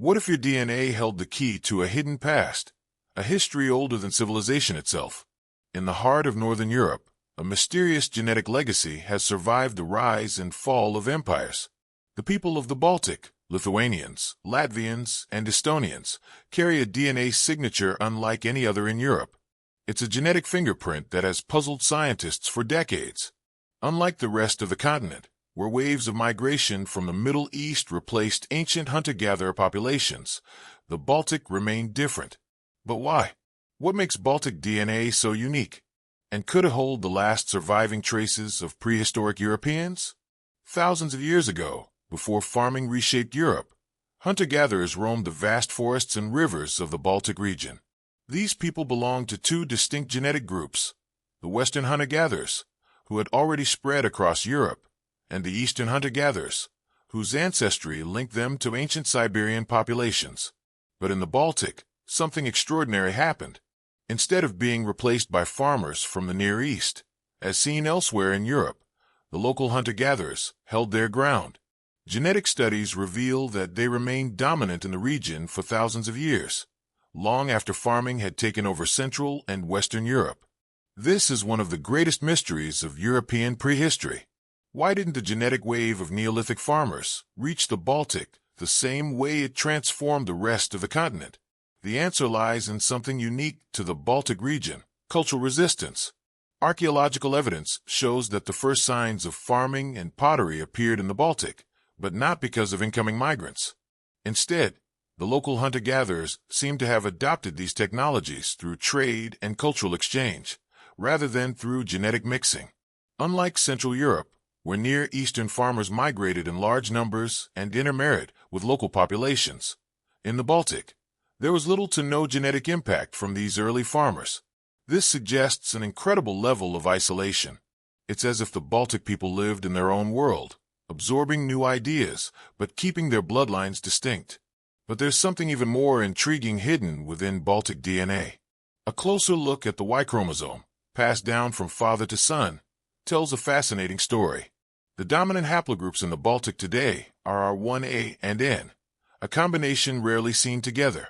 What if your DNA held the key to a hidden past, a history older than civilization itself? In the heart of Northern Europe, a mysterious genetic legacy has survived the rise and fall of empires. The people of the Baltic, Lithuanians, Latvians, and Estonians, carry a DNA signature unlike any other in Europe. It's a genetic fingerprint that has puzzled scientists for decades. Unlike the rest of the continent, where waves of migration from the Middle East replaced ancient hunter-gatherer populations, the Baltic remained different. But why? What makes Baltic DNA so unique? And could it hold the last surviving traces of prehistoric Europeans? Thousands of years ago, before farming reshaped Europe, hunter-gatherers roamed the vast forests and rivers of the Baltic region. These people belonged to two distinct genetic groups: the Western hunter-gatherers, who had already spread across Europe, and the Eastern hunter-gatherers, whose ancestry linked them to ancient Siberian populations. But in the Baltic, something extraordinary happened. Instead of being replaced by farmers from the Near East, as seen elsewhere in Europe, the local hunter-gatherers held their ground. Genetic studies reveal that they remained dominant in the region for thousands of years, long after farming had taken over Central and Western Europe. This is one of the greatest mysteries of European prehistory. Why didn't the genetic wave of Neolithic farmers reach the Baltic the same way it transformed the rest of the continent? The answer lies in something unique to the Baltic region: cultural resistance. Archaeological evidence shows that the first signs of farming and pottery appeared in the Baltic, but not because of incoming migrants. Instead, the local hunter-gatherers seem to have adopted these technologies through trade and cultural exchange, rather than through genetic mixing. Unlike Central Europe, where Near Eastern farmers migrated in large numbers and intermarried with local populations, in the Baltic, there was little to no genetic impact from these early farmers. This suggests an incredible level of isolation. It's as if the Baltic people lived in their own world, absorbing new ideas, but keeping their bloodlines distinct. But there's something even more intriguing hidden within Baltic DNA. A closer look at the Y chromosome, passed down from father to son, tells a fascinating story. The dominant haplogroups in the Baltic today are R1a and N, a combination rarely seen together.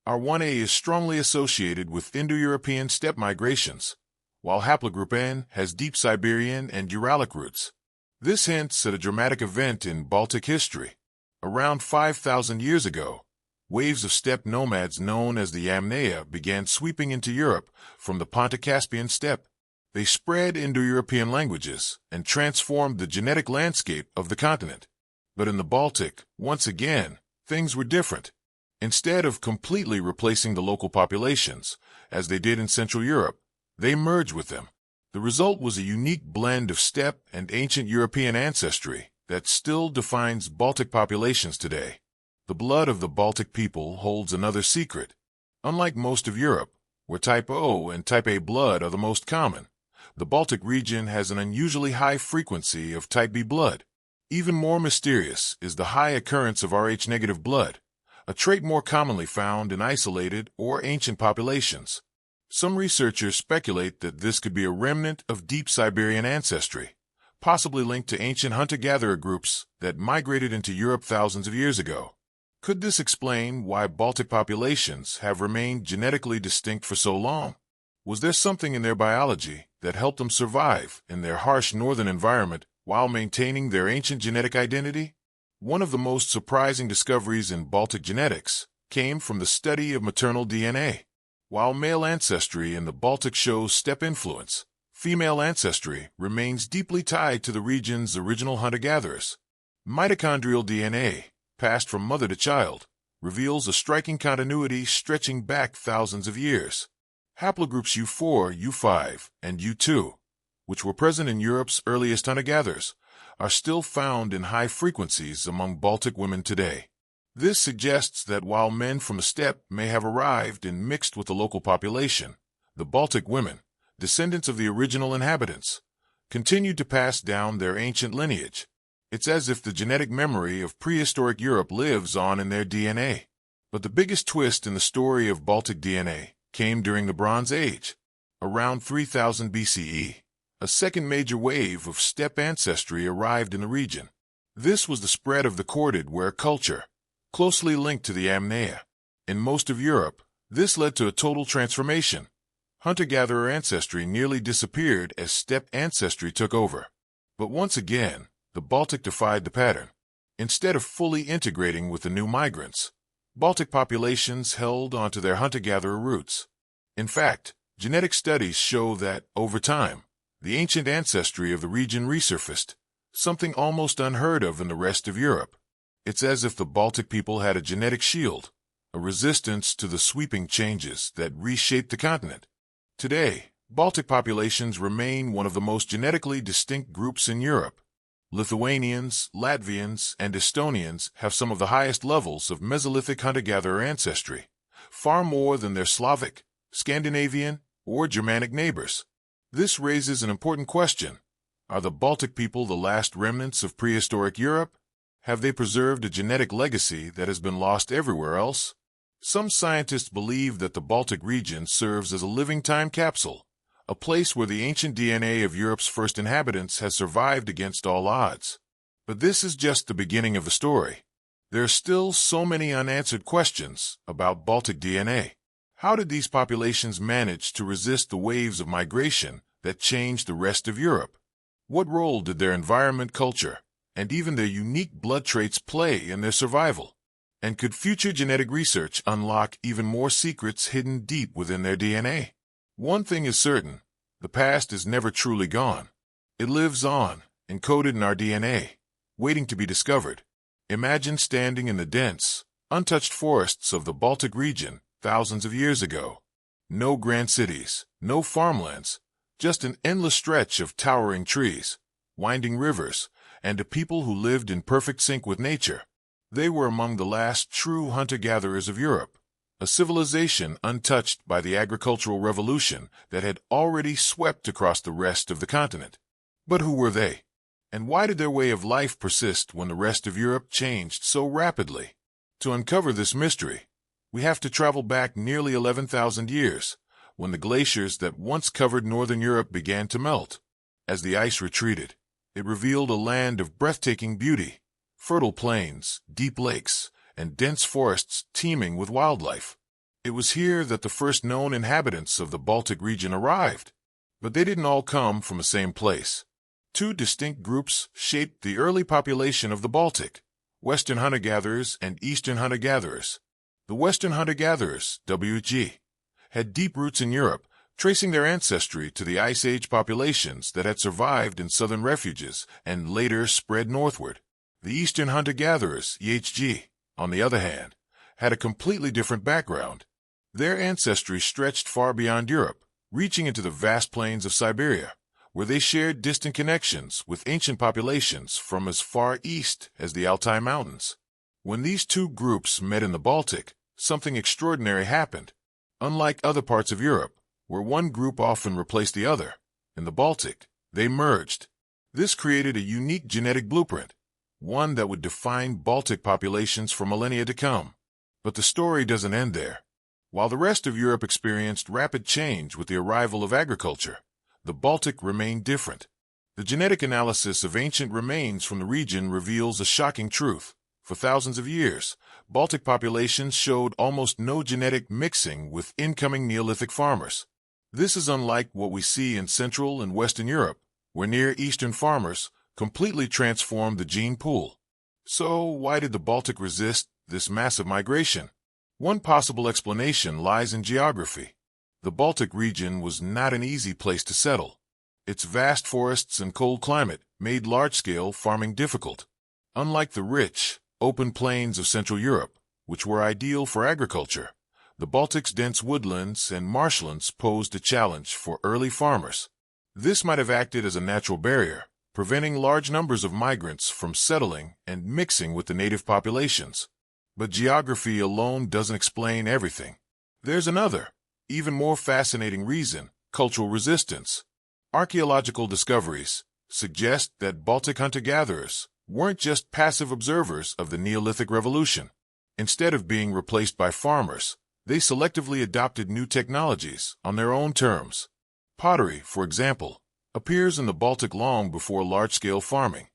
R1a is strongly associated with Indo-European steppe migrations, while haplogroup N has deep Siberian and Uralic roots. This hints at a dramatic event in Baltic history. Around 5,000 years ago, waves of steppe nomads known as the Yamnaya began sweeping into Europe from the Pontic-Caspian steppe. They spread Indo-European languages and transformed the genetic landscape of the continent. But in the Baltic, once again, things were different. Instead of completely replacing the local populations, as they did in Central Europe, they merged with them. The result was a unique blend of steppe and ancient European ancestry that still defines Baltic populations today. The blood of the Baltic people holds another secret. Unlike most of Europe, where type O and type A blood are the most common, the Baltic region has an unusually high frequency of type B blood. Even more mysterious is the high occurrence of Rh-negative blood, a trait more commonly found in isolated or ancient populations. Some researchers speculate that this could be a remnant of deep Siberian ancestry, possibly linked to ancient hunter-gatherer groups that migrated into Europe thousands of years ago. Could this explain why Baltic populations have remained genetically distinct for so long? Was there something in their biology that helped them survive in their harsh northern environment while maintaining their ancient genetic identity? One of the most surprising discoveries in Baltic genetics came from the study of maternal DNA. While male ancestry in the Baltic shows steppe influence, female ancestry remains deeply tied to the region's original hunter-gatherers. Mitochondrial DNA, passed from mother to child, reveals a striking continuity stretching back thousands of years. Haplogroups U4, U5, and U2, which were present in Europe's earliest hunter-gatherers, are still found in high frequencies among Baltic women today. This suggests that while men from the steppe may have arrived and mixed with the local population, the Baltic women, descendants of the original inhabitants, continued to pass down their ancient lineage. It's as if the genetic memory of prehistoric Europe lives on in their DNA. But the biggest twist in the story of Baltic DNA came during the Bronze Age. Around 3000 BCE, a second major wave of steppe ancestry arrived in the region. This was the spread of the corded ware culture, closely linked to the Amnea. In most of Europe, this led to a total transformation. Hunter-gatherer ancestry nearly disappeared as steppe ancestry took over. But once again, the Baltic defied the pattern. Instead of fully integrating with the new migrants, Baltic populations held onto their hunter-gatherer roots. In fact, genetic studies show that, over time, the ancient ancestry of the region resurfaced, something almost unheard of in the rest of Europe. It's as if the Baltic people had a genetic shield, a resistance to the sweeping changes that reshaped the continent. Today, Baltic populations remain one of the most genetically distinct groups in Europe. Lithuanians, Latvians, and Estonians have some of the highest levels of Mesolithic hunter-gatherer ancestry, far more than their Slavic, Scandinavian, or Germanic neighbors. This raises an important question. Are the Baltic people the last remnants of prehistoric Europe? Have they preserved a genetic legacy that has been lost everywhere else? Some scientists believe that the Baltic region serves as a living time capsule, a place where the ancient DNA of Europe's first inhabitants has survived against all odds. But this is just the beginning of the story. There are still so many unanswered questions about Baltic DNA. How did these populations manage to resist the waves of migration that changed the rest of Europe? What role did their environment, culture, and even their unique blood traits play in their survival? And could future genetic research unlock even more secrets hidden deep within their DNA? One thing is certain, the past is never truly gone. It lives on, encoded in our DNA, waiting to be discovered. Imagine standing in the dense, untouched forests of the Baltic region thousands of years ago. No grand cities, no farmlands, just an endless stretch of towering trees, winding rivers, and a people who lived in perfect sync with nature. They were among the last true hunter-gatherers of Europe, a civilization untouched by the agricultural revolution that had already swept across the rest of the continent. But who were they? And why did their way of life persist when the rest of Europe changed so rapidly? To uncover this mystery, we have to travel back nearly 11,000 years, when the glaciers that once covered northern Europe began to melt. As the ice retreated, it revealed a land of breathtaking beauty, fertile plains, deep lakes, and dense forests teeming with wildlife. It was here that the first known inhabitants of the Baltic region arrived. But they didn't all come from the same place. Two distinct groups shaped the early population of the Baltic: Western hunter-gatherers and Eastern hunter-gatherers. The Western hunter-gatherers, WG, had deep roots in Europe, tracing their ancestry to the Ice Age populations that had survived in southern refuges and later spread northward. The Eastern hunter-gatherers, EHG, on the other hand, had a completely different background. Their ancestry stretched far beyond Europe, reaching into the vast plains of Siberia, where they shared distant connections with ancient populations from as far east as the Altai Mountains. When these two groups met in the Baltic, something extraordinary happened. Unlike other parts of Europe, where one group often replaced the other, in the Baltic, they merged. This created a unique genetic blueprint, one that would define Baltic populations for millennia to come. But the story doesn't end there. While the rest of Europe experienced rapid change with the arrival of agriculture, the Baltic remained different. The genetic analysis of ancient remains from the region reveals a shocking truth. For thousands of years, Baltic populations showed almost no genetic mixing with incoming Neolithic farmers. This is unlike what we see in Central and Western Europe, where Near Eastern farmers completely transformed the gene pool. So, why did the Baltic resist this massive migration? One possible explanation lies in geography. The Baltic region was not an easy place to settle. Its vast forests and cold climate made large-scale farming difficult. Unlike the rich, open plains of Central Europe, which were ideal for agriculture, the Baltic's dense woodlands and marshlands posed a challenge for early farmers. This might have acted as a natural barrier, preventing large numbers of migrants from settling and mixing with the native populations. But geography alone doesn't explain everything. There's another, even more fascinating reason: cultural resistance. Archaeological discoveries suggest that Baltic hunter-gatherers weren't just passive observers of the Neolithic Revolution. Instead of being replaced by farmers, they selectively adopted new technologies on their own terms. Pottery, for example, appears in the Baltic long before large-scale farming.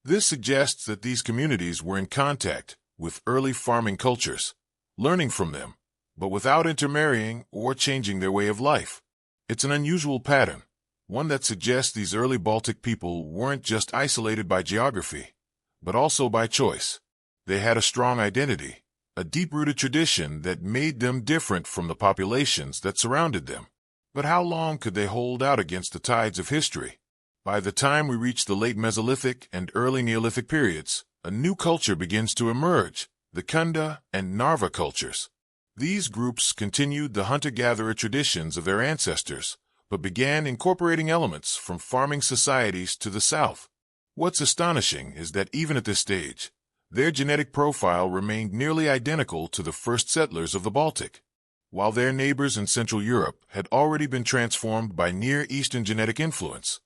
This suggests that these communities were in contact with early farming cultures, learning from them, but without intermarrying or changing their way of life. It's an unusual pattern, one that suggests these early Baltic people weren't just isolated by geography, but also by choice. They had a strong identity, a deep-rooted tradition that made them different from the populations that surrounded them. But how long could they hold out against the tides of history? By the time we reach the late Mesolithic and early Neolithic periods, a new culture begins to emerge, the Kunda and Narva cultures. These groups continued the hunter-gatherer traditions of their ancestors, but began incorporating elements from farming societies to the south. What's astonishing is that even at this stage, their genetic profile remained nearly identical to the first settlers of the Baltic. While their neighbors in Central Europe had already been transformed by Near Eastern genetic influence,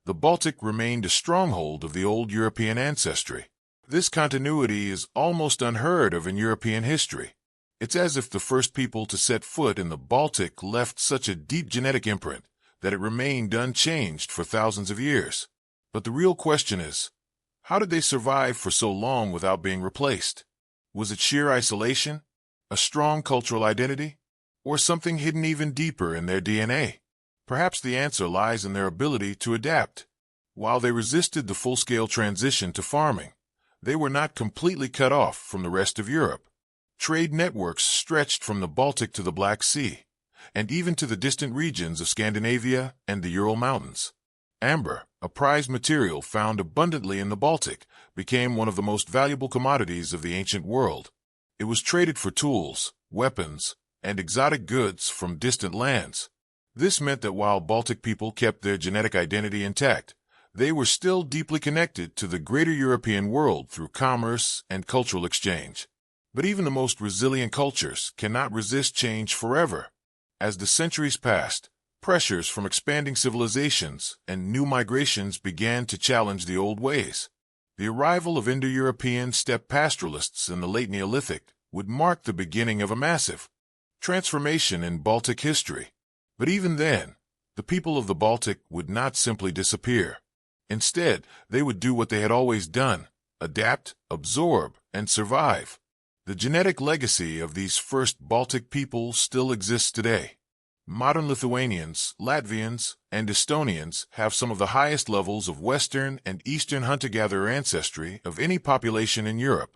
the Baltic remained a stronghold of the old European ancestry. This continuity is almost unheard of in European history. It's as if the first people to set foot in the Baltic left such a deep genetic imprint that it remained unchanged for thousands of years. But the real question is, how did they survive for so long without being replaced? Was it sheer isolation, a strong cultural identity, or something hidden even deeper in their DNA? Perhaps the answer lies in their ability to adapt. While they resisted the full-scale transition to farming, they were not completely cut off from the rest of Europe. Trade networks stretched from the Baltic to the Black Sea, and even to the distant regions of Scandinavia and the Ural Mountains. Amber, a prized material found abundantly in the Baltic, became one of the most valuable commodities of the ancient world. It was traded for tools, weapons, and exotic goods from distant lands. This meant that while Baltic people kept their genetic identity intact, they were still deeply connected to the greater European world through commerce and cultural exchange. But even the most resilient cultures cannot resist change forever. As the centuries passed, pressures from expanding civilizations and new migrations began to challenge the old ways. The arrival of Indo-European steppe pastoralists in the late Neolithic would mark the beginning of a massive transformation in Baltic history. But even then, the people of the Baltic would not simply disappear. Instead, they would do what they had always done: adapt, absorb, and survive. The genetic legacy of these first Baltic people still exists today. Modern Lithuanians, Latvians, and Estonians have some of the highest levels of Western and Eastern hunter-gatherer ancestry of any population in Europe.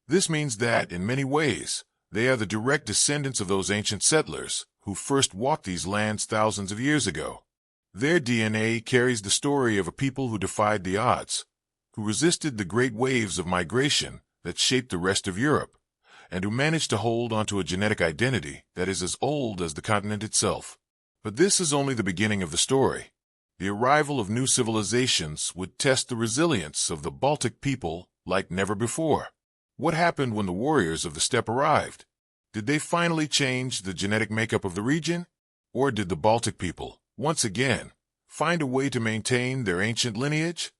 This means that, in many ways, they are the direct descendants of those ancient settlers who first walked these lands thousands of years ago. Their DNA carries the story of a people who defied the odds, who resisted the great waves of migration that shaped the rest of Europe, and who managed to hold onto a genetic identity that is as old as the continent itself. But this is only the beginning of the story. The arrival of new civilizations would test the resilience of the Baltic people like never before. What happened when the warriors of the steppe arrived? Did they finally change the genetic makeup of the region? Or did the Baltic people, once again, find a way to maintain their ancient lineage?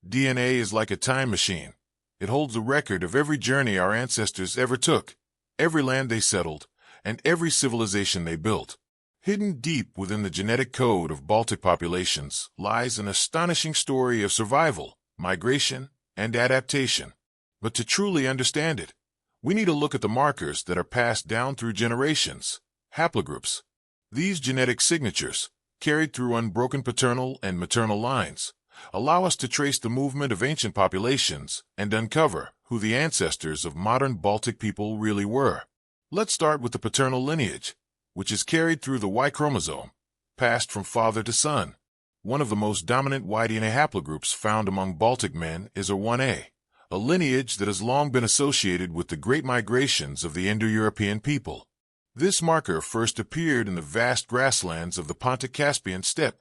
DNA is like a time machine. It holds a record of every journey our ancestors ever took, every land they settled, and every civilization they built. Hidden deep within the genetic code of Baltic populations lies an astonishing story of survival, migration, and adaptation. But to truly understand it, we need to look at the markers that are passed down through generations, haplogroups. These genetic signatures, carried through unbroken paternal and maternal lines, allow us to trace the movement of ancient populations and uncover who the ancestors of modern Baltic people really were. Let's start with the paternal lineage, which is carried through the Y chromosome, passed from father to son. One of the most dominant Y DNA haplogroups found among Baltic men is A1A, a lineage that has long been associated with the great migrations of the Indo-European people. This marker first appeared in the vast grasslands of the Pontic-Caspian steppe,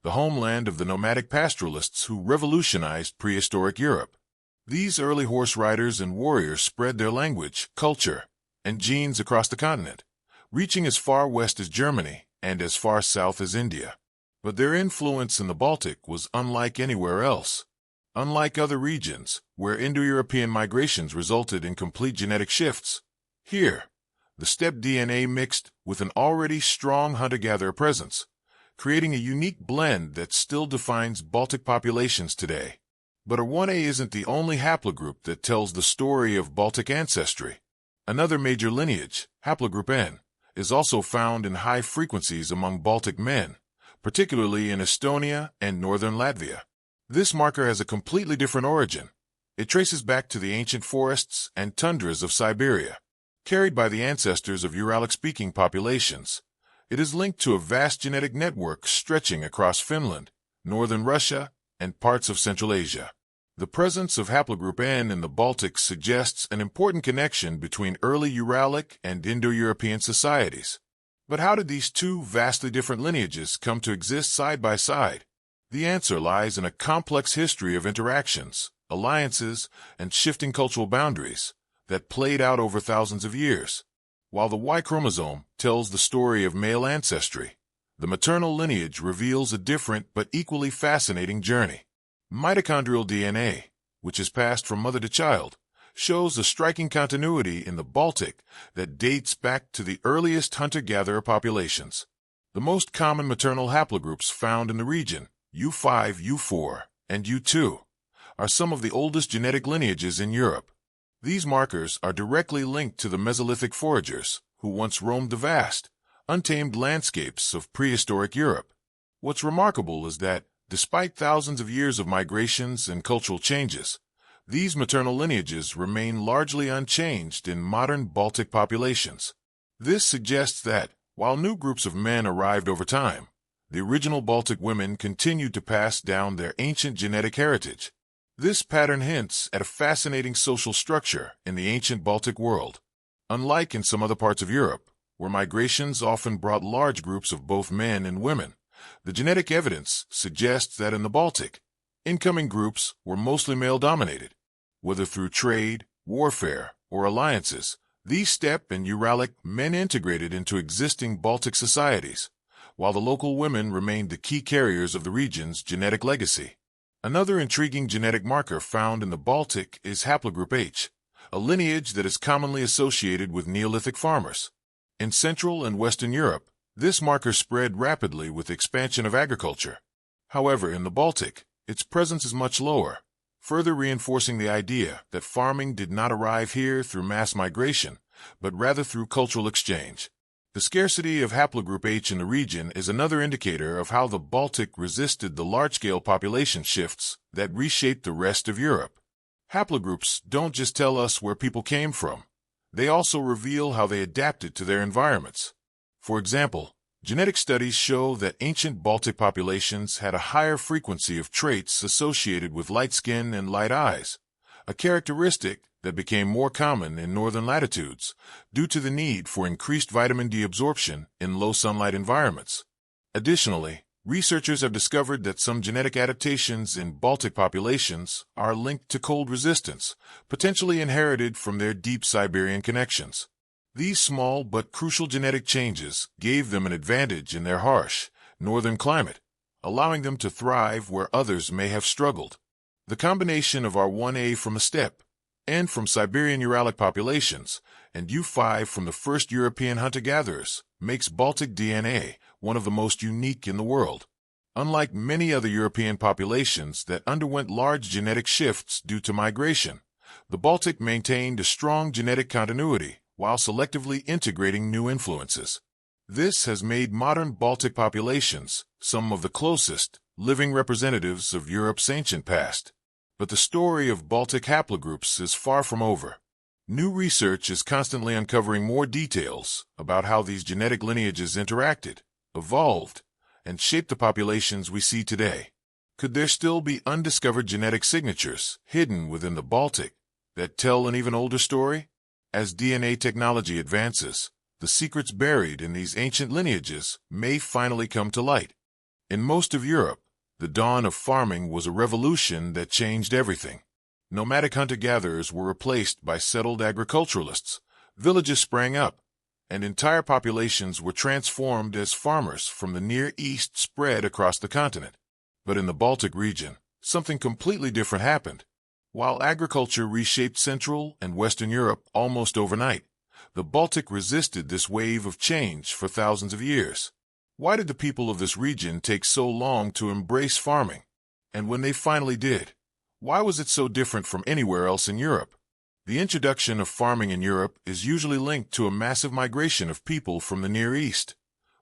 the homeland of the nomadic pastoralists who revolutionized prehistoric Europe. These early horse riders and warriors spread their language, culture, and genes across the continent, reaching as far west as Germany and as far south as India. But their influence in the Baltic was unlike anywhere else. Unlike other regions, where Indo-European migrations resulted in complete genetic shifts, here, the steppe DNA mixed with an already strong hunter-gatherer presence, creating a unique blend that still defines Baltic populations today. But our 1A isn't the only haplogroup that tells the story of Baltic ancestry. Another major lineage, haplogroup N, is also found in high frequencies among Baltic men, particularly in Estonia and northern Latvia. This marker has a completely different origin. It traces back to the ancient forests and tundras of Siberia. Carried by the ancestors of Uralic-speaking populations, it is linked to a vast genetic network stretching across Finland, northern Russia, and parts of Central Asia. The presence of haplogroup N in the Baltics suggests an important connection between early Uralic and Indo-European societies. But how did these two vastly different lineages come to exist side by side? The answer lies in a complex history of interactions, alliances, and shifting cultural boundaries that played out over thousands of years. While the Y chromosome tells the story of male ancestry, the maternal lineage reveals a different but equally fascinating journey. Mitochondrial DNA, which is passed from mother to child, shows a striking continuity in the Baltic that dates back to the earliest hunter-gatherer populations. The most common maternal haplogroups found in the region, U5, U4, and U2, are some of the oldest genetic lineages in Europe. These markers are directly linked to the Mesolithic foragers, who once roamed the vast, untamed landscapes of prehistoric Europe. What's remarkable is that, despite thousands of years of migrations and cultural changes, these maternal lineages remain largely unchanged in modern Baltic populations. This suggests that, while new groups of men arrived over time, the original Baltic women continued to pass down their ancient genetic heritage. This pattern hints at a fascinating social structure in the ancient Baltic world. Unlike in some other parts of Europe, where migrations often brought large groups of both men and women, the genetic evidence suggests that in the Baltic, incoming groups were mostly male-dominated. Whether through trade, warfare, or alliances, these steppe and Uralic men integrated into existing Baltic societies, while the local women remained the key carriers of the region's genetic legacy. Another intriguing genetic marker found in the Baltic is haplogroup H, a lineage that is commonly associated with Neolithic farmers. In Central and Western Europe, this marker spread rapidly with the expansion of agriculture. However, in the Baltic, its presence is much lower, further reinforcing the idea that farming did not arrive here through mass migration, but rather through cultural exchange. The scarcity of haplogroup H in the region is another indicator of how the Baltic resisted the large-scale population shifts that reshaped the rest of Europe. Haplogroups don't just tell us where people came from. They also reveal how they adapted to their environments. For example, genetic studies show that ancient Baltic populations had a higher frequency of traits associated with light skin and light eyes, a characteristic that became more common in northern latitudes due to the need for increased vitamin D absorption in low sunlight environments. Additionally, researchers have discovered that some genetic adaptations in Baltic populations are linked to cold resistance, potentially inherited from their deep Siberian connections. These small but crucial genetic changes gave them an advantage in their harsh, northern climate, allowing them to thrive where others may have struggled. The combination of our 1A from a steppe, N from Siberian Uralic populations, and U5 from the first European hunter-gatherers makes Baltic DNA one of the most unique in the world. Unlike many other European populations that underwent large genetic shifts due to migration, the Baltic maintained a strong genetic continuity while selectively integrating new influences. This has made modern Baltic populations some of the closest living representatives of Europe's ancient past. But the story of Baltic haplogroups is far from over. New research is constantly uncovering more details about how these genetic lineages interacted, evolved, and shaped the populations we see today. Could there still be undiscovered genetic signatures hidden within the Baltic that tell an even older story? As DNA technology advances, the secrets buried in these ancient lineages may finally come to light. In most of Europe, the dawn of farming was a revolution that changed everything. Nomadic hunter-gatherers were replaced by settled agriculturalists, villages sprang up, and entire populations were transformed as farmers from the Near East spread across the continent. But in the Baltic region, something completely different happened. While agriculture reshaped Central and Western Europe almost overnight, the Baltic resisted this wave of change for thousands of years. Why did the people of this region take so long to embrace farming? And when they finally did, Why was it so different from anywhere else in Europe? The introduction of farming in Europe is usually linked to a massive migration of people from the Near East,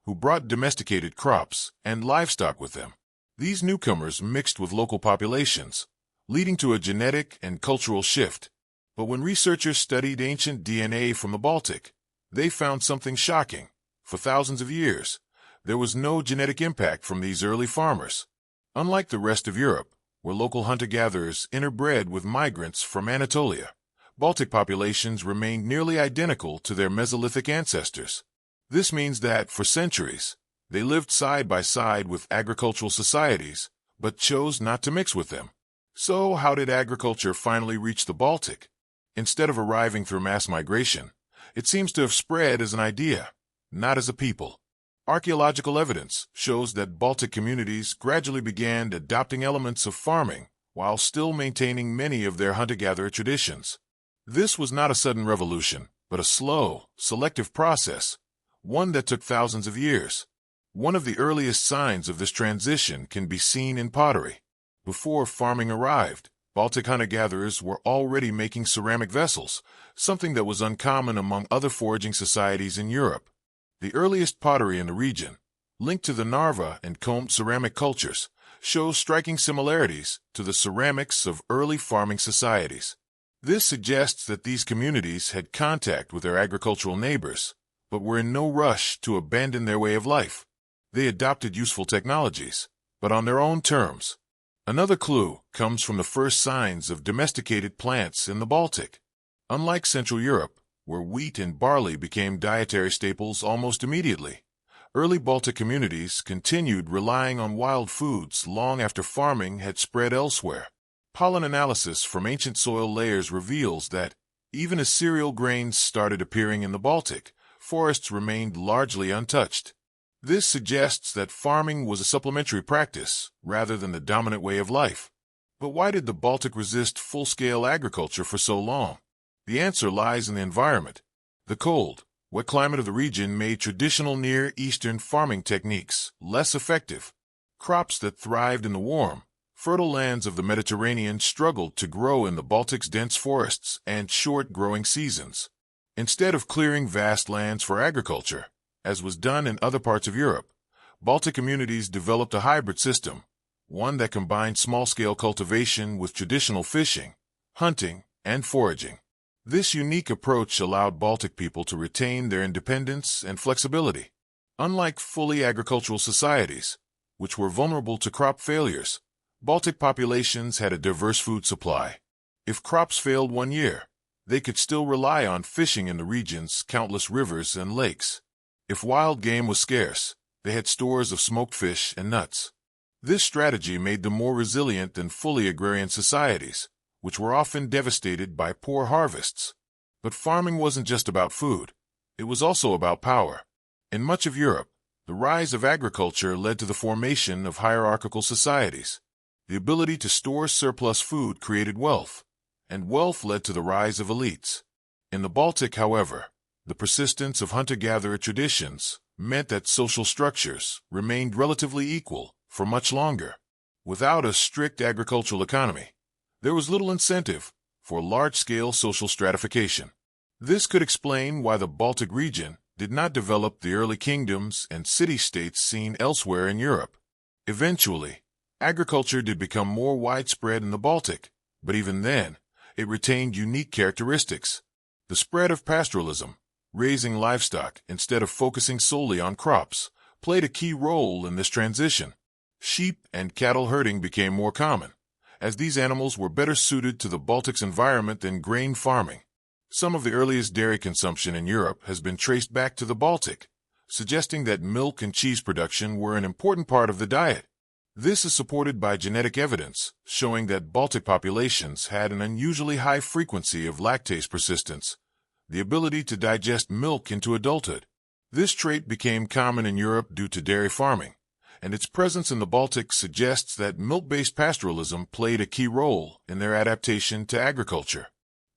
who brought domesticated crops and livestock with them. These newcomers mixed with local populations, leading to a genetic and cultural shift. But when researchers studied ancient DNA from the Baltic, they found something shocking. For thousands of years, there was no genetic impact from these early farmers. Unlike the rest of Europe, where local hunter-gatherers interbred with migrants from Anatolia, Baltic populations remained nearly identical to their Mesolithic ancestors. This means that, for centuries, they lived side by side with agricultural societies, but chose not to mix with them. So, how did agriculture finally reach the Baltic? Instead of arriving through mass migration, it seems to have spread as an idea, not as a people. Archaeological evidence shows that Baltic communities gradually began adopting elements of farming while still maintaining many of their hunter-gatherer traditions. This was not a sudden revolution, but a slow, selective process, one that took thousands of years. One of the earliest signs of this transition can be seen in pottery. Before farming arrived, Baltic hunter-gatherers were already making ceramic vessels, something that was uncommon among other foraging societies in Europe. The earliest pottery in the region, linked to the Narva and combed ceramic cultures, shows striking similarities to the ceramics of early farming societies. This suggests that these communities had contact with their agricultural neighbors, but were in no rush to abandon their way of life. They adopted useful technologies, but on their own terms. Another clue comes from the first signs of domesticated plants in the Baltic. Unlike Central Europe, where wheat and barley became dietary staples almost immediately, early Baltic communities continued relying on wild foods long after farming had spread elsewhere. Pollen analysis from ancient soil layers reveals that, even as cereal grains started appearing in the Baltic, forests remained largely untouched. This suggests that farming was a supplementary practice rather than the dominant way of life. But why did the Baltic resist full-scale agriculture for so long? The answer lies in the environment. The cold, wet climate of the region made traditional Near Eastern farming techniques less effective. Crops that thrived in the warm, fertile lands of the Mediterranean struggled to grow in the Baltic's dense forests and short growing seasons. Instead of clearing vast lands for agriculture, as was done in other parts of Europe, Baltic communities developed a hybrid system, one that combined small-scale cultivation with traditional fishing, hunting, and foraging. This unique approach allowed Baltic people to retain their independence and flexibility. Unlike fully agricultural societies, which were vulnerable to crop failures, Baltic populations had a diverse food supply. If crops failed one year, they could still rely on fishing in the region's countless rivers and lakes. If wild game was scarce, they had stores of smoked fish and nuts. This strategy made them more resilient than fully agrarian societies, which were often devastated by poor harvests. But farming wasn't just about food. It was also about power. In much of Europe, the rise of agriculture led to the formation of hierarchical societies. The ability to store surplus food created wealth, and wealth led to the rise of elites. In the Baltic, however, the persistence of hunter-gatherer traditions meant that social structures remained relatively equal for much longer. Without a strict agricultural economy, there was little incentive for large-scale social stratification. This could explain why the Baltic region did not develop the early kingdoms and city-states seen elsewhere in Europe. Eventually, agriculture did become more widespread in the Baltic, but even then, it retained unique characteristics. The spread of pastoralism, raising livestock instead of focusing solely on crops, played a key role in this transition. Sheep and cattle herding became more common, as these animals were better suited to the Baltic's environment than grain farming. Some of the earliest dairy consumption in Europe has been traced back to the Baltic, suggesting that milk and cheese production were an important part of the diet. This is supported by genetic evidence, showing that Baltic populations had an unusually high frequency of lactase persistence, the ability to digest milk into adulthood. This trait became common in Europe due to dairy farming, and its presence in the Baltic suggests that milk-based pastoralism played a key role in their adaptation to agriculture.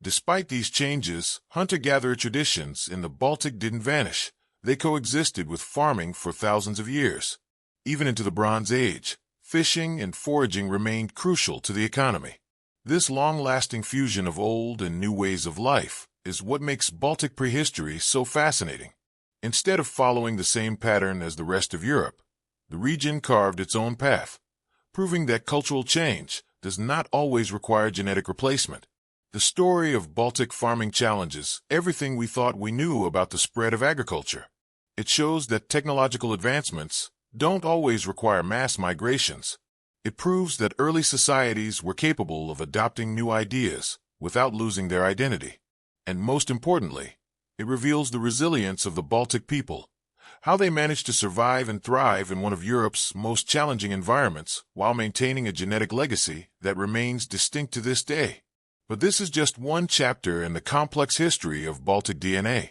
Despite these changes, hunter-gatherer traditions in the Baltic didn't vanish. They coexisted with farming for thousands of years. Even into the Bronze Age, fishing and foraging remained crucial to the economy. This long-lasting fusion of old and new ways of life is what makes Baltic prehistory so fascinating. Instead of following the same pattern as the rest of Europe, the region carved its own path, proving that cultural change does not always require genetic replacement. The story of Baltic farming challenges everything we thought we knew about the spread of agriculture. It shows that technological advancements don't always require mass migrations. It proves that early societies were capable of adopting new ideas without losing their identity. And most importantly, it reveals the resilience of the Baltic people, how they managed to survive and thrive in one of Europe's most challenging environments while maintaining a genetic legacy that remains distinct to this day. But this is just one chapter in the complex history of Baltic DNA.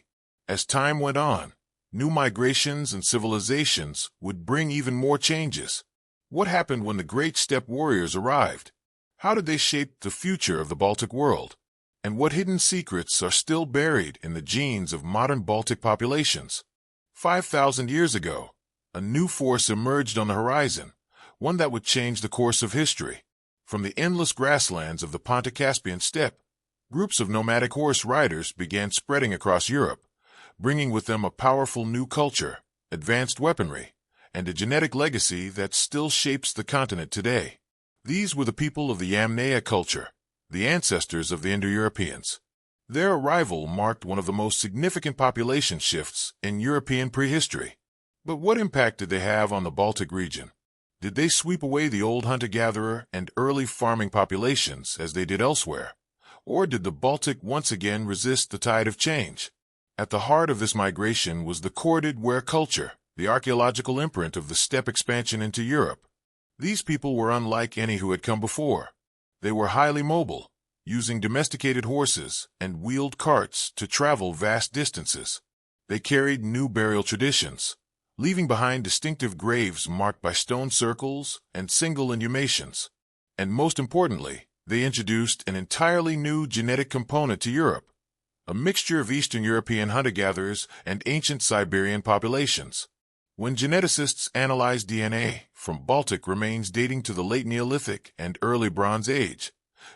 As time went on, new migrations and civilizations would bring even more changes. What happened when the great steppe warriors arrived? How did they shape the future of the Baltic world? And what hidden secrets are still buried in the genes of modern Baltic populations? 5,000 years ago, a new force emerged on the horizon, one that would change the course of history. From the endless grasslands of the Pontic-Caspian steppe, groups of nomadic horse riders began spreading across Europe, bringing with them a powerful new culture, advanced weaponry, and a genetic legacy that still shapes the continent today. These were the people of the Yamnaya culture, the ancestors of the Indo-Europeans. Their arrival marked one of the most significant population shifts in European prehistory. But what impact did they have on the Baltic region? Did they sweep away the old hunter-gatherer and early farming populations as they did elsewhere? Or did the Baltic once again resist the tide of change? At the heart of this migration was the corded ware culture, the archaeological imprint of the steppe expansion into Europe. These people were unlike any who had come before. They were highly mobile, using domesticated horses and wheeled carts to travel vast distances. They carried new burial traditions, leaving behind distinctive graves marked by stone circles and single inhumations. And most importantly, they introduced an entirely new genetic component to Europe, a mixture of Eastern European hunter-gatherers and ancient Siberian populations. When geneticists analyze DNA from Baltic remains dating to the late Neolithic and early Bronze Age,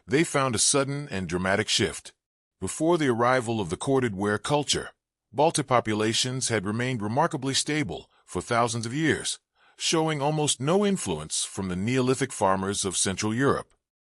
they found a sudden and dramatic shift. Before the arrival of the corded ware culture, Baltic populations had remained remarkably stable for thousands of years, showing almost no influence from the Neolithic farmers of Central Europe.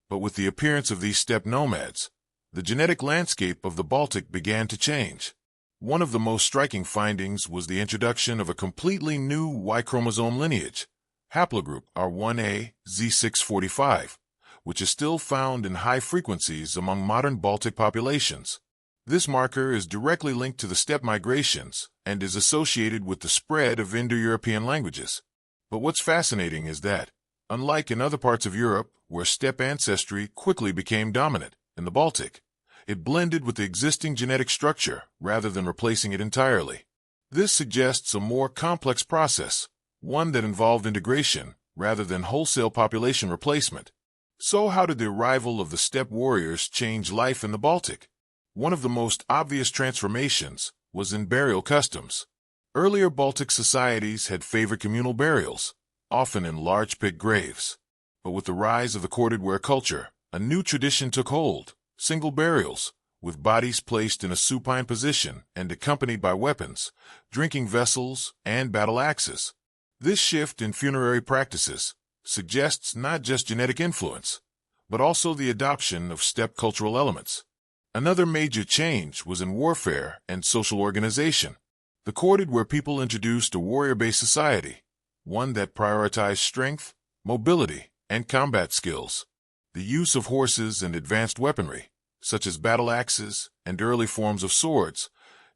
But with the appearance of these steppe nomads, the genetic landscape of the Baltic began to change. One of the most striking findings was the introduction of a completely new Y-chromosome lineage, haplogroup R1a Z645, which is still found in high frequencies among modern Baltic populations. This marker is directly linked to the steppe migrations and is associated with the spread of Indo-European languages. But what's fascinating is that, unlike in other parts of Europe where steppe ancestry quickly became dominant, in the Baltic, it blended with the existing genetic structure rather than replacing it entirely. This suggests a more complex process, one that involved integration rather than wholesale population replacement. So how did the arrival of the steppe warriors change life in the Baltic? One of the most obvious transformations was in burial customs. Earlier Baltic societies had favored communal burials, often in large pit graves. But with the rise of the corded ware culture, a new tradition took hold: single burials, with bodies placed in a supine position and accompanied by weapons, drinking vessels, and battle axes. This shift in funerary practices suggests not just genetic influence, but also the adoption of steppe cultural elements. Another major change was in warfare and social organization. The corded ware people introduced a warrior-based society, one that prioritized strength, mobility, and combat skills. The use of horses and advanced weaponry, such as battle axes and early forms of swords,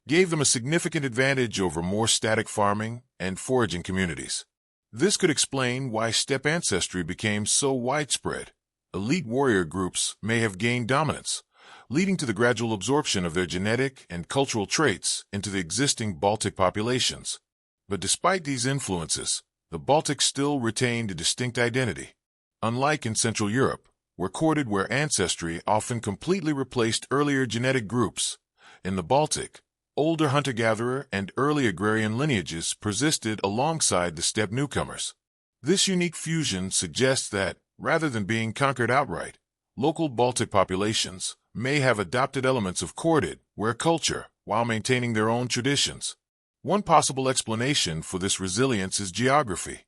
gave them a significant advantage over more static farming and foraging communities. This could explain why steppe ancestry became so widespread. Elite warrior groups may have gained dominance, leading to the gradual absorption of their genetic and cultural traits into the existing Baltic populations. But despite these influences, the Baltic still retained a distinct identity. Unlike in Central Europe, where corded ware ancestry often completely replaced earlier genetic groups, in the Baltic, older hunter-gatherer and early agrarian lineages persisted alongside the steppe newcomers. This unique fusion suggests that, rather than being conquered outright, Local Baltic populations may have adopted elements of corded ware culture while maintaining their own traditions. One possible explanation for this resilience is geography.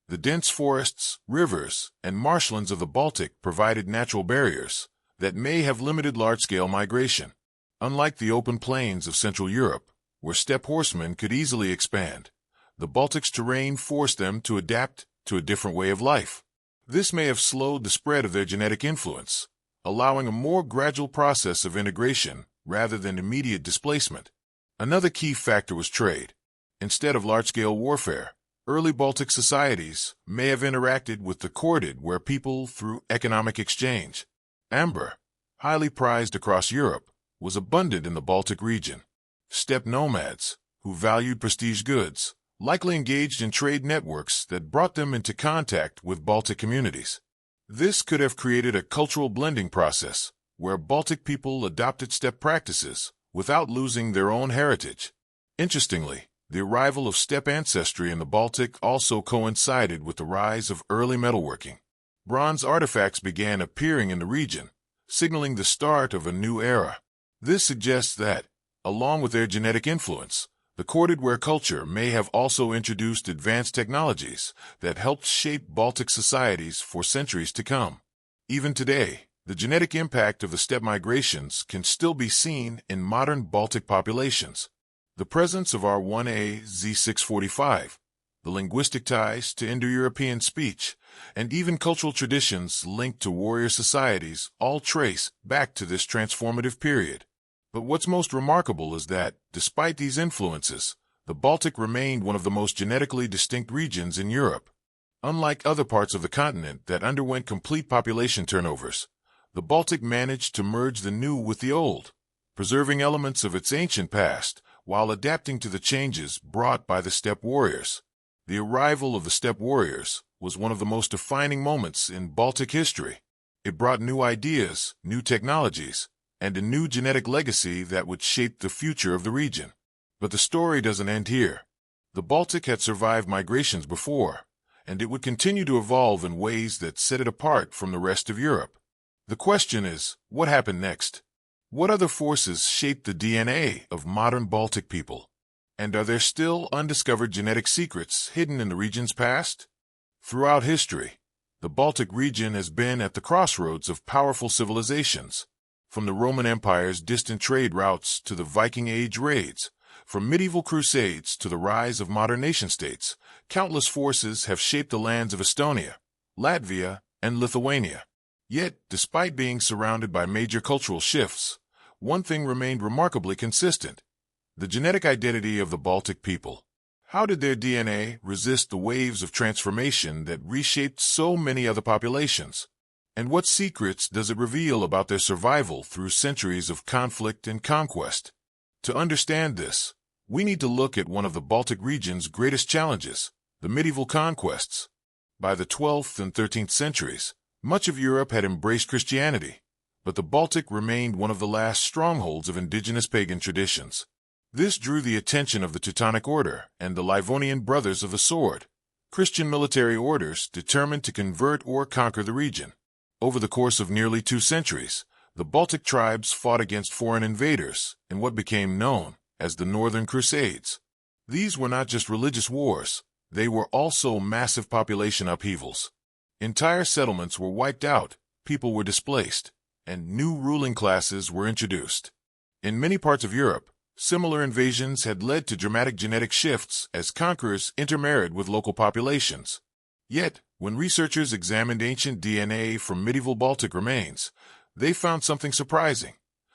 The dense forests, rivers, and marshlands of the Baltic provided natural barriers that may have limited large-scale migration. Unlike the open plains of Central Europe, where steppe horsemen could easily expand, the Baltic's terrain forced them to adapt to a different way of life. This may have slowed the spread of their genetic influence, allowing a more gradual process of integration rather than immediate displacement. Another key factor was trade. Instead of large-scale warfare, early Baltic societies may have interacted with the corded ware people through economic exchange. Amber, highly prized across Europe, was abundant in the Baltic region. Steppe nomads, who valued prestige goods, likely engaged in trade networks that brought them into contact with Baltic communities. This could have created a cultural blending process where Baltic people adopted steppe practices without losing their own heritage. Interestingly, the arrival of steppe ancestry in the Baltic also coincided with the rise of early metalworking. Bronze artifacts began appearing in the region, signaling the start of a new era. This suggests that, along with their genetic influence, the corded ware culture may have also introduced advanced technologies that helped shape Baltic societies for centuries to come. Even today, the genetic impact of the steppe migrations can still be seen in modern Baltic populations. The presence of R1A Z645, the linguistic ties to Indo-European speech, and even cultural traditions linked to warrior societies all trace back to this transformative period. But what's most remarkable is that, despite these influences, the Baltic remained one of the most genetically distinct regions in Europe. Unlike other parts of the continent that underwent complete population turnovers, the Baltic managed to merge the new with the old, preserving elements of its ancient past while adapting to the changes brought by the steppe warriors. The arrival of the steppe warriors was one of the most defining moments in Baltic history. It brought new ideas, new technologies, and a new genetic legacy that would shape the future of the region. But the story doesn't end here. The Baltic had survived migrations before, and it would continue to evolve in ways that set it apart from the rest of Europe. The question is, what happened next? What other forces shaped the DNA of modern Baltic people? And are there still undiscovered genetic secrets hidden in the region's past? Throughout history, the Baltic region has been at the crossroads of powerful civilizations. From the Roman Empire's distant trade routes to the Viking Age raids, from medieval crusades to the rise of modern nation-states, countless forces have shaped the lands of Estonia, Latvia, and Lithuania. Yet, despite being surrounded by major cultural shifts, one thing remained remarkably consistent: the genetic identity of the Baltic people. How did their DNA resist the waves of transformation that reshaped so many other populations? And what secrets does it reveal about their survival through centuries of conflict and conquest? To understand this, we need to look at one of the Baltic region's greatest challenges, the medieval conquests. By the 12th and 13th centuries, much of Europe had embraced Christianity, but the Baltic remained one of the last strongholds of indigenous pagan traditions. This drew the attention of the Teutonic Order and the Livonian Brothers of the Sword, Christian military orders determined to convert or conquer the region. Over the course of nearly 2 centuries, the Baltic tribes fought against foreign invaders in what became known as the Northern Crusades. These were not just religious wars, they were also massive population upheavals. Entire settlements were wiped out, people were displaced, and new ruling classes were introduced. In many parts of Europe, similar invasions had led to dramatic genetic shifts as conquerors intermarried with local populations. Yet, when researchers examined ancient DNA from medieval Baltic remains, they found something surprising.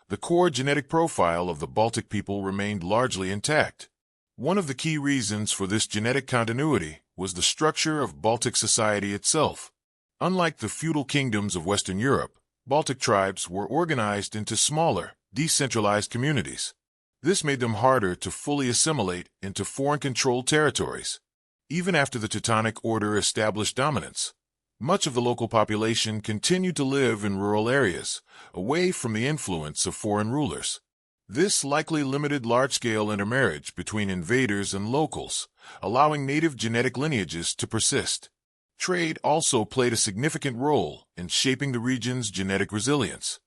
The core genetic profile of the Baltic people remained largely intact. One of the key reasons for this genetic continuity was the structure of Baltic society itself. Unlike the feudal kingdoms of Western Europe, Baltic tribes were organized into smaller, decentralized communities. This made them harder to fully assimilate into foreign-controlled territories. Even after the Teutonic Order established dominance, much of the local population continued to live in rural areas, away from the influence of foreign rulers. This likely limited large-scale intermarriage between invaders and locals, allowing native genetic lineages to persist. Trade also played a significant role in shaping the region's genetic resilience.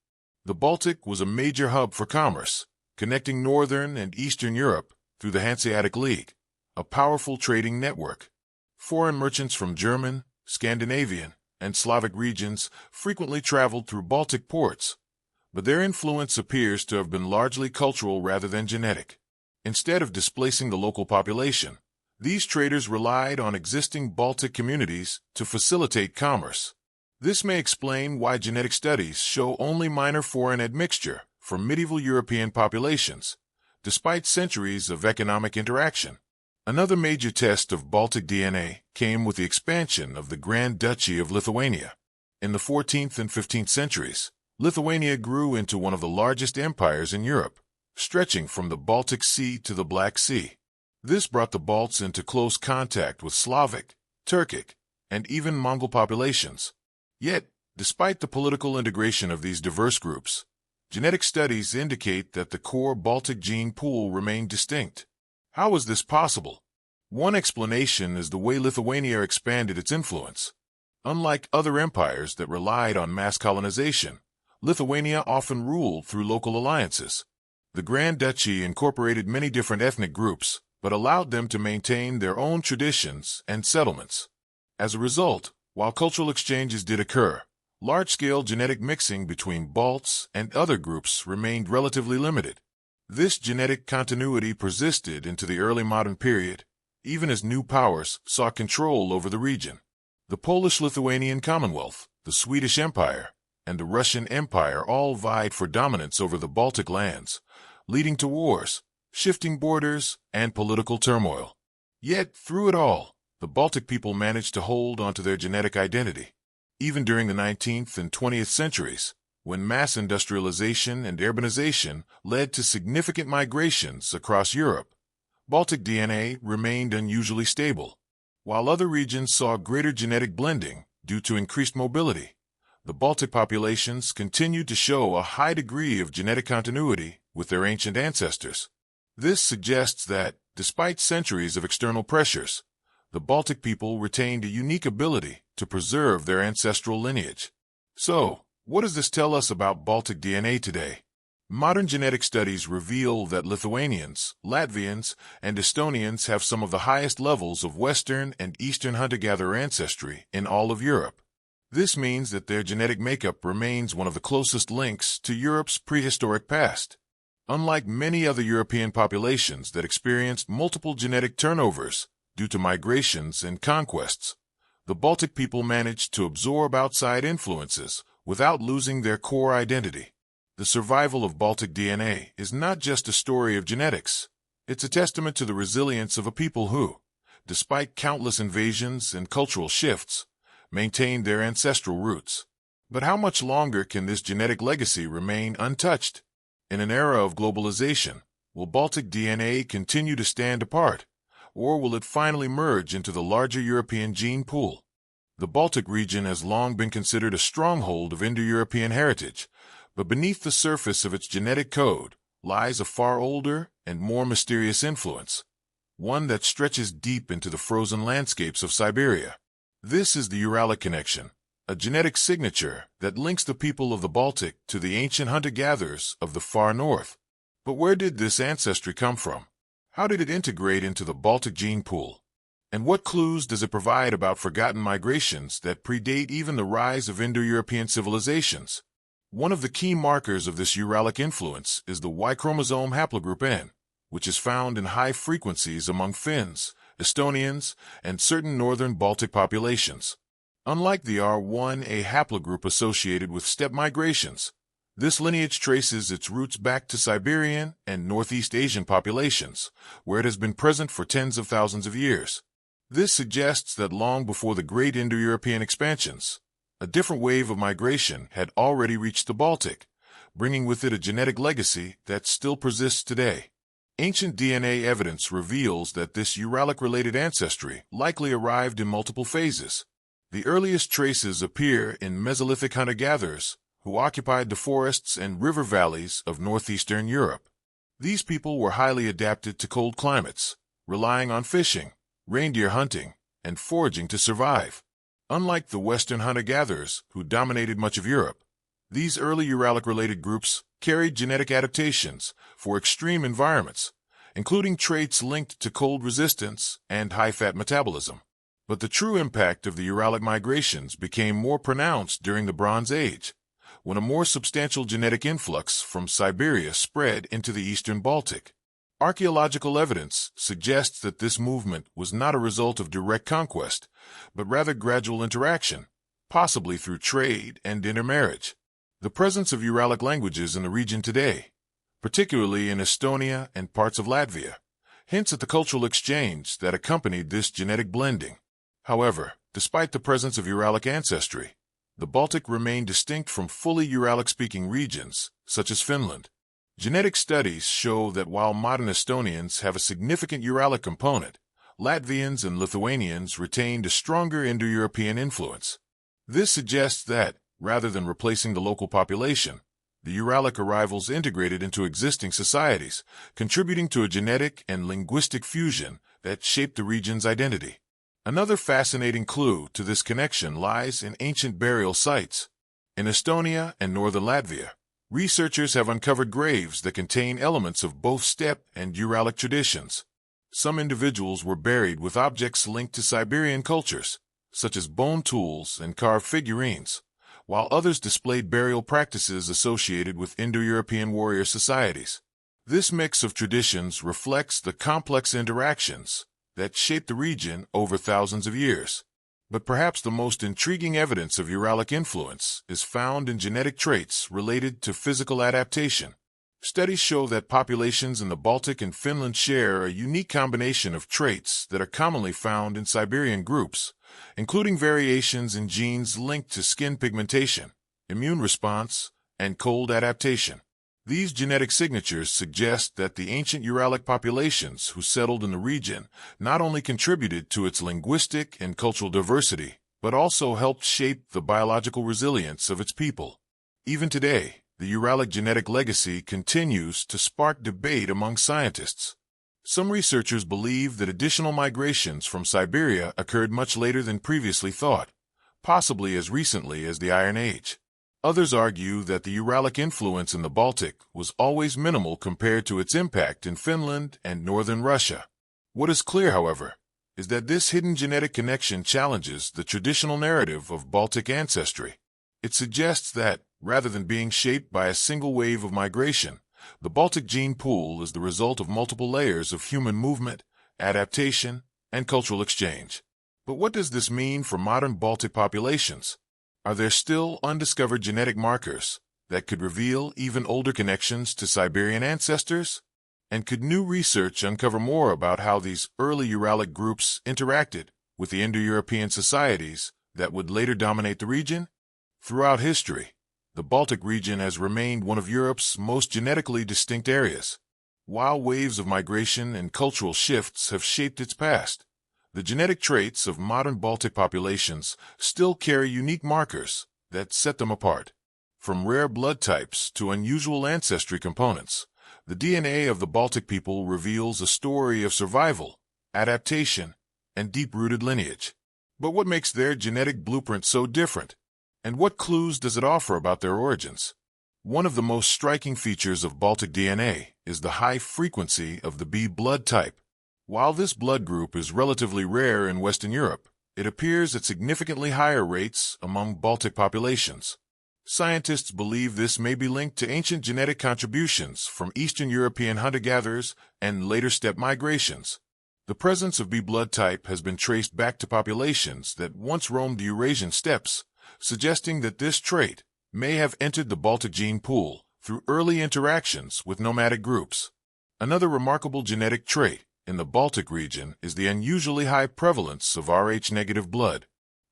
The Baltic was a major hub for commerce, connecting Northern and Eastern Europe through the Hanseatic League, a powerful trading network. Foreign merchants from German, Scandinavian, and Slavic regions frequently traveled through Baltic ports, but their influence appears to have been largely cultural rather than genetic. Instead of displacing the local population, these traders relied on existing Baltic communities to facilitate commerce. This may explain why genetic studies show only minor foreign admixture for medieval European populations, despite centuries of economic interaction. Another major test of Baltic DNA came with the expansion of the Grand Duchy of Lithuania. In the 14th and 15th centuries, Lithuania grew into one of the largest empires in Europe, stretching from the Baltic Sea to the Black Sea. This brought the Balts into close contact with Slavic, Turkic, and even Mongol populations. Yet, despite the political integration of these diverse groups, genetic studies indicate that the core Baltic gene pool remained distinct. How is this possible? One explanation is the way Lithuania expanded its influence. Unlike other empires that relied on mass colonization, Lithuania often ruled through local alliances. The Grand Duchy incorporated many different ethnic groups, but allowed them to maintain their own traditions and settlements. As a result, while cultural exchanges did occur, large-scale genetic mixing between Balts and other groups remained relatively limited. This genetic continuity persisted into the early modern period, even as new powers sought control over the region. The Polish-Lithuanian Commonwealth, the Swedish Empire, and the Russian Empire all vied for dominance over the Baltic lands, leading to wars, shifting borders, and political turmoil. Yet, through it all, the Baltic people managed to hold onto their genetic identity. Even during the 19th and 20th centuries, when mass industrialization and urbanization led to significant migrations across Europe, Baltic DNA remained unusually stable. While other regions saw greater genetic blending due to increased mobility, the Baltic populations continued to show a high degree of genetic continuity with their ancient ancestors. This suggests that, despite centuries of external pressures, the Baltic people retained a unique ability to preserve their ancestral lineage. So, what does this tell us about Baltic DNA today? Modern genetic studies reveal that Lithuanians, Latvians, and Estonians have some of the highest levels of Western and Eastern hunter-gatherer ancestry in all of Europe. This means that their genetic makeup remains one of the closest links to Europe's prehistoric past. Unlike many other European populations that experienced multiple genetic turnovers due to migrations and conquests, the Baltic people managed to absorb outside influences without losing their core identity. The survival of Baltic DNA is not just a story of genetics. It's a testament to the resilience of a people who, despite countless invasions and cultural shifts, maintained their ancestral roots. But how much longer can this genetic legacy remain untouched? In an era of globalization, will Baltic DNA continue to stand apart, or will it finally merge into the larger European gene pool? The Baltic region has long been considered a stronghold of Indo-European heritage, but beneath the surface of its genetic code lies a far older and more mysterious influence, one that stretches deep into the frozen landscapes of Siberia. This is the Uralic connection, a genetic signature that links the people of the Baltic to the ancient hunter-gatherers of the far north. But where did this ancestry come from? How did it integrate into the Baltic gene pool? And what clues does it provide about forgotten migrations that predate even the rise of Indo-European civilizations? One of the key markers of this Uralic influence is the Y chromosome haplogroup N, which is found in high frequencies among Finns, Estonians, and certain northern Baltic populations. Unlike the R1A haplogroup associated with steppe migrations, this lineage traces its roots back to Siberian and Northeast Asian populations, where it has been present for tens of thousands of years. This suggests that long before the great Indo-European expansions, a different wave of migration had already reached the Baltic, bringing with it a genetic legacy that still persists today. Ancient DNA evidence reveals that this Uralic-related ancestry likely arrived in multiple phases. The earliest traces appear in Mesolithic hunter-gatherers who occupied the forests and river valleys of northeastern Europe. These people were highly adapted to cold climates, relying on fishing, reindeer hunting, and foraging to survive. Unlike the Western hunter-gatherers, who dominated much of Europe, these early Uralic-related groups carried genetic adaptations for extreme environments, including traits linked to cold resistance and high-fat metabolism. But the true impact of the Uralic migrations became more pronounced during the Bronze Age, when a more substantial genetic influx from Siberia spread into the eastern Baltic. Archaeological evidence suggests that this movement was not a result of direct conquest, but rather gradual interaction, possibly through trade and intermarriage. The presence of Uralic languages in the region today, particularly in Estonia and parts of Latvia, hints at the cultural exchange that accompanied this genetic blending. However, despite the presence of Uralic ancestry, the Baltic remained distinct from fully Uralic-speaking regions, such as Finland. Genetic studies show that while modern Estonians have a significant Uralic component, Latvians and Lithuanians retained a stronger Indo-European influence. This suggests that, rather than replacing the local population, the Uralic arrivals integrated into existing societies, contributing to a genetic and linguistic fusion that shaped the region's identity. Another fascinating clue to this connection lies in ancient burial sites. In Estonia and northern Latvia, researchers have uncovered graves that contain elements of both steppe and Uralic traditions. Some individuals were buried with objects linked to Siberian cultures, such as bone tools and carved figurines, while others displayed burial practices associated with Indo-European warrior societies. This mix of traditions reflects the complex interactions that shaped the region over thousands of years. But perhaps the most intriguing evidence of Uralic influence is found in genetic traits related to physical adaptation. Studies show that populations in the Baltic and Finland share a unique combination of traits that are commonly found in Siberian groups, including variations in genes linked to skin pigmentation, immune response, and cold adaptation. These genetic signatures suggest that the ancient Uralic populations who settled in the region not only contributed to its linguistic and cultural diversity, but also helped shape the biological resilience of its people. Even today, the Uralic genetic legacy continues to spark debate among scientists. Some researchers believe that additional migrations from Siberia occurred much later than previously thought, possibly as recently as the Iron Age. Others argue that the Uralic influence in the Baltic was always minimal compared to its impact in Finland and northern Russia. What is clear, however, is that this hidden genetic connection challenges the traditional narrative of Baltic ancestry. It suggests that, rather than being shaped by a single wave of migration, the Baltic gene pool is the result of multiple layers of human movement, adaptation, and cultural exchange. But what does this mean for modern Baltic populations? Are there still undiscovered genetic markers that could reveal even older connections to Siberian ancestors? And could new research uncover more about how these early Uralic groups interacted with the Indo-European societies that would later dominate the region? Throughout history, the Baltic region has remained one of Europe's most genetically distinct areas. While waves of migration and cultural shifts have shaped its past, the genetic traits of modern Baltic populations still carry unique markers that set them apart. From rare blood types to unusual ancestry components, the DNA of the Baltic people reveals a story of survival, adaptation, and deep-rooted lineage. But what makes their genetic blueprint so different? And what clues does it offer about their origins? One of the most striking features of Baltic DNA is the high frequency of the B blood type. While this blood group is relatively rare in Western Europe, it appears at significantly higher rates among Baltic populations. Scientists believe this may be linked to ancient genetic contributions from Eastern European hunter-gatherers and later steppe migrations. The presence of B blood type has been traced back to populations that once roamed the Eurasian steppes, suggesting that this trait may have entered the Baltic gene pool through early interactions with nomadic groups. Another remarkable genetic trait in the Baltic region is the unusually high prevalence of Rh-negative blood.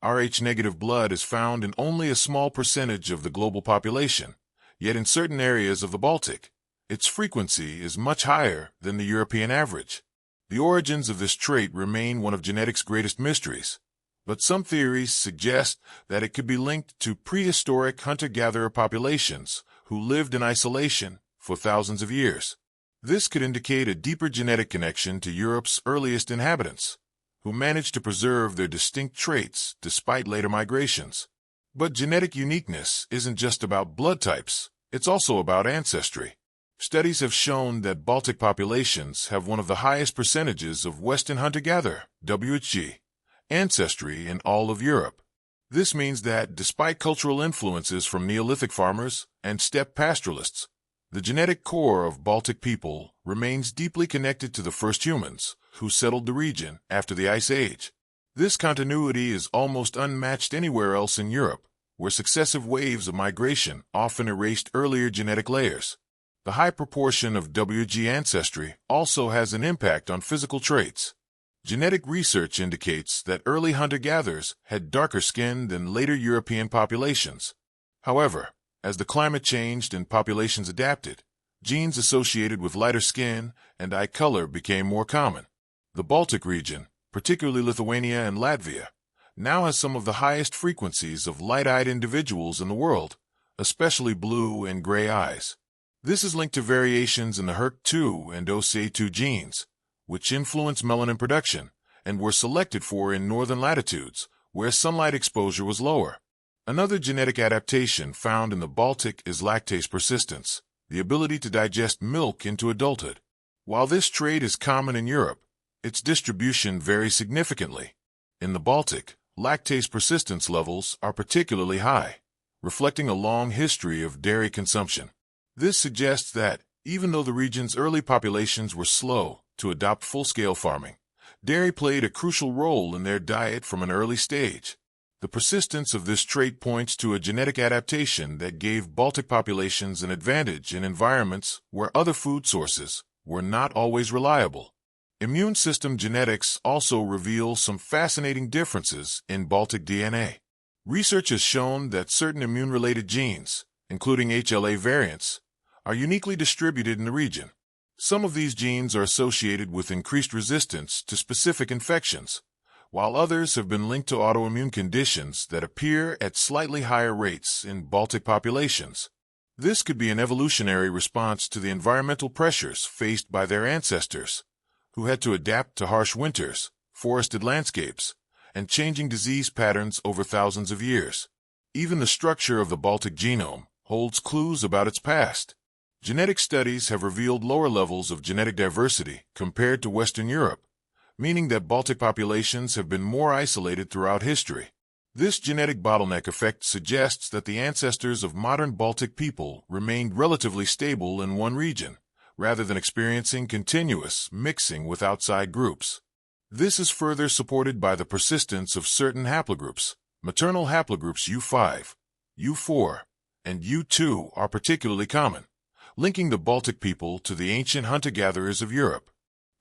Rh-negative blood is found in only a small percentage of the global population, yet in certain areas of the Baltic, its frequency is much higher than the European average. The origins of this trait remain one of genetics' greatest mysteries, but some theories suggest that it could be linked to prehistoric hunter-gatherer populations who lived in isolation for thousands of years. This could indicate a deeper genetic connection to Europe's earliest inhabitants, who managed to preserve their distinct traits despite later migrations. But genetic uniqueness isn't just about blood types, it's also about ancestry. Studies have shown that Baltic populations have one of the highest percentages of Western hunter-gatherer (WHG) ancestry in all of Europe. This means that, despite cultural influences from Neolithic farmers and steppe pastoralists, the genetic core of Baltic people remains deeply connected to the first humans who settled the region after the Ice Age. This continuity is almost unmatched anywhere else in Europe, where successive waves of migration often erased earlier genetic layers. The high proportion of WG ancestry also has an impact on physical traits. Genetic research indicates that early hunter-gatherers had darker skin than later European populations. However, as the climate changed and populations adapted, genes associated with lighter skin and eye color became more common. The Baltic region, particularly Lithuania and Latvia, now has some of the highest frequencies of light-eyed individuals in the world, especially blue and gray eyes. This is linked to variations in the HERC2 and OCA2 genes, which influence melanin production and were selected for in northern latitudes, where sunlight exposure was lower. Another genetic adaptation found in the Baltic is lactase persistence, the ability to digest milk into adulthood. While this trait is common in Europe, its distribution varies significantly. In the Baltic, lactase persistence levels are particularly high, reflecting a long history of dairy consumption. This suggests that, even though the region's early populations were slow to adopt full-scale farming, dairy played a crucial role in their diet from an early stage. The persistence of this trait points to a genetic adaptation that gave Baltic populations an advantage in environments where other food sources were not always reliable. Immune system genetics also reveal some fascinating differences in Baltic DNA. Research has shown that certain immune-related genes, including HLA variants, are uniquely distributed in the region. Some of these genes are associated with increased resistance to specific infections, while others have been linked to autoimmune conditions that appear at slightly higher rates in Baltic populations. This could be an evolutionary response to the environmental pressures faced by their ancestors, who had to adapt to harsh winters, forested landscapes, and changing disease patterns over thousands of years. Even the structure of the Baltic genome holds clues about its past. Genetic studies have revealed lower levels of genetic diversity compared to Western Europe, meaning that Baltic populations have been more isolated throughout history. This genetic bottleneck effect suggests that the ancestors of modern Baltic people remained relatively stable in one region, rather than experiencing continuous mixing with outside groups. This is further supported by the persistence of certain haplogroups. Maternal haplogroups U5, U4, and U2 are particularly common, linking the Baltic people to the ancient hunter-gatherers of Europe.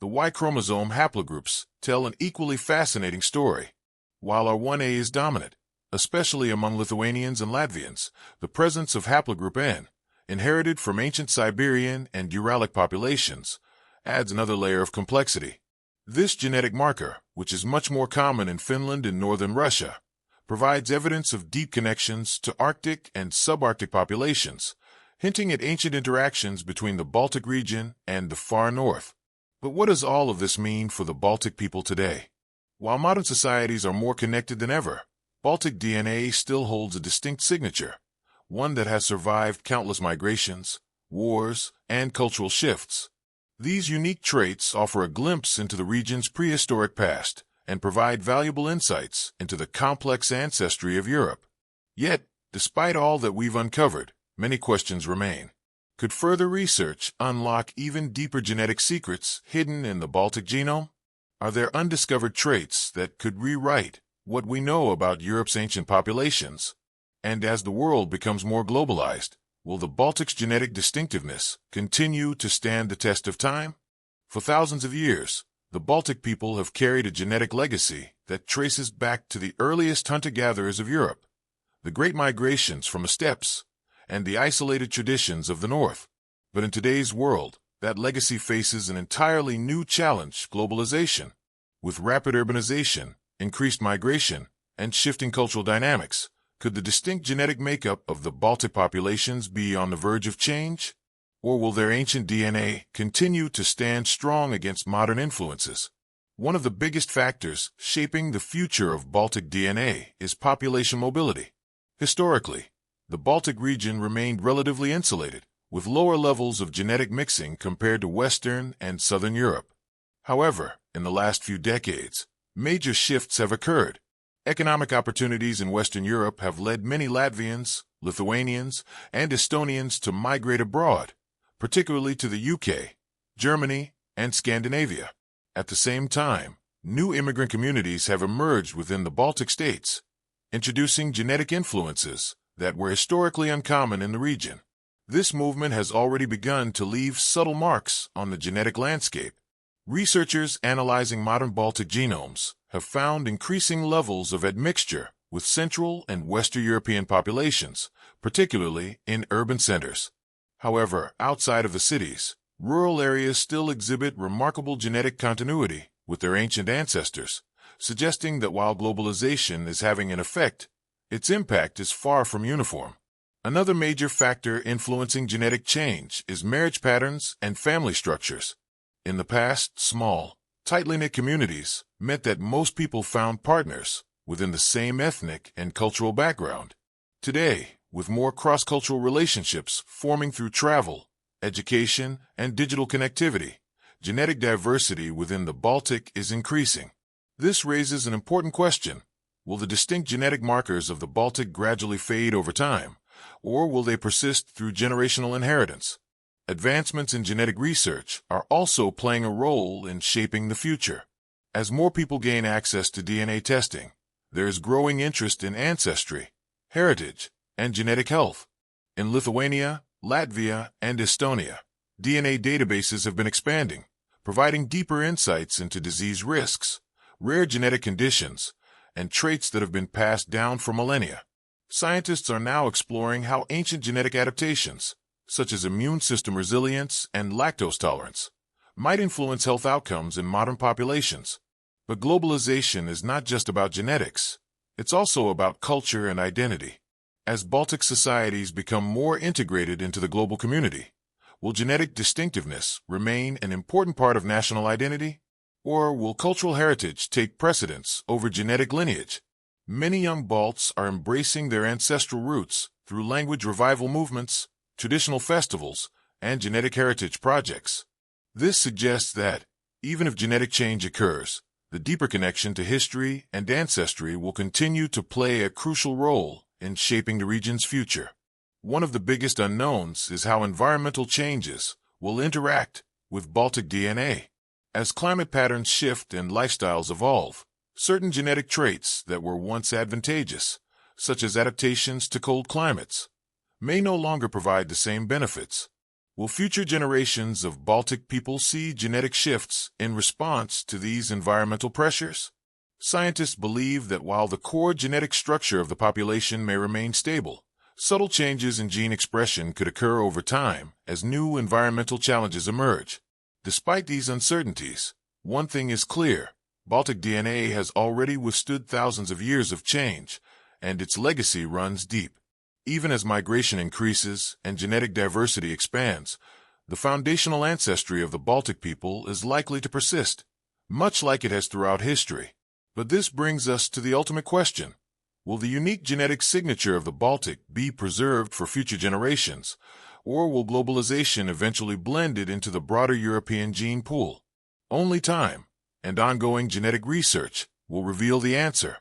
The Y chromosome haplogroups tell an equally fascinating story. While R1a is dominant, especially among Lithuanians and Latvians, the presence of haplogroup N, inherited from ancient Siberian and Uralic populations, adds another layer of complexity. This genetic marker, which is much more common in Finland and northern Russia, provides evidence of deep connections to Arctic and subarctic populations, hinting at ancient interactions between the Baltic region and the far north. But what does all of this mean for the Baltic people today? While modern societies are more connected than ever, Baltic DNA still holds a distinct signature, one that has survived countless migrations, wars, and cultural shifts. These unique traits offer a glimpse into the region's prehistoric past and provide valuable insights into the complex ancestry of Europe. Yet, despite all that we've uncovered, many questions remain. Could further research unlock even deeper genetic secrets hidden in the Baltic genome? Are there undiscovered traits that could rewrite what we know about Europe's ancient populations? And as the world becomes more globalized, will the Baltic's genetic distinctiveness continue to stand the test of time? For thousands of years, the Baltic people have carried a genetic legacy that traces back to the earliest hunter-gatherers of Europe, the great migrations from the steppes, and the isolated traditions of the north. But in today's world, that legacy faces an entirely new challenge: globalization. With rapid urbanization, increased migration, and shifting cultural dynamics, could the distinct genetic makeup of the Baltic populations be on the verge of change? Or will their ancient DNA continue to stand strong against modern influences? One of the biggest factors shaping the future of Baltic DNA is population mobility. Historically, the Baltic region remained relatively insulated, with lower levels of genetic mixing compared to Western and Southern Europe. However, in the last few decades, major shifts have occurred. Economic opportunities in Western Europe have led many Latvians, Lithuanians, and Estonians to migrate abroad, particularly to the UK, Germany, and Scandinavia. At the same time, new immigrant communities have emerged within the Baltic states, introducing genetic influences that were historically uncommon in the region. This movement has already begun to leave subtle marks on the genetic landscape. Researchers analyzing modern Baltic genomes have found increasing levels of admixture with Central and Western European populations, particularly in urban centers. However, outside of the cities, rural areas still exhibit remarkable genetic continuity with their ancient ancestors, suggesting that while globalization is having an effect, its impact is far from uniform. Another major factor influencing genetic change is marriage patterns and family structures. In the past, small, tightly knit communities meant that most people found partners within the same ethnic and cultural background. Today, with more cross-cultural relationships forming through travel, education, and digital connectivity, genetic diversity within the Baltic is increasing. This raises an important question. Will the distinct genetic markers of the Baltic gradually fade over time, or will they persist through generational inheritance? Advancements in genetic research are also playing a role in shaping the future. As more people gain access to DNA testing, there is growing interest in ancestry, heritage, and genetic health. In Lithuania, Latvia, and Estonia, DNA databases have been expanding, providing deeper insights into disease risks, rare genetic conditions, and traits that have been passed down for millennia. Scientists are now exploring how ancient genetic adaptations, such as immune system resilience and lactose tolerance, might influence health outcomes in modern populations. But globalization is not just about genetics. It's also about culture and identity. As Baltic societies become more integrated into the global community, will genetic distinctiveness remain an important part of national identity? Or will cultural heritage take precedence over genetic lineage? Many young Balts are embracing their ancestral roots through language revival movements, traditional festivals, and genetic heritage projects. This suggests that, even if genetic change occurs, the deeper connection to history and ancestry will continue to play a crucial role in shaping the region's future. One of the biggest unknowns is how environmental changes will interact with Baltic DNA. As climate patterns shift and lifestyles evolve, certain genetic traits that were once advantageous, such as adaptations to cold climates, may no longer provide the same benefits. Will future generations of Baltic people see genetic shifts in response to these environmental pressures? Scientists believe that while the core genetic structure of the population may remain stable, subtle changes in gene expression could occur over time as new environmental challenges emerge. Despite these uncertainties, one thing is clear: Baltic DNA has already withstood thousands of years of change, and its legacy runs deep. Even as migration increases and genetic diversity expands, the foundational ancestry of the Baltic people is likely to persist, much like it has throughout history. But this brings us to the ultimate question. Will the unique genetic signature of the Baltic be preserved for future generations, or will globalization eventually blend it into the broader European gene pool? Only time and ongoing genetic research will reveal the answer.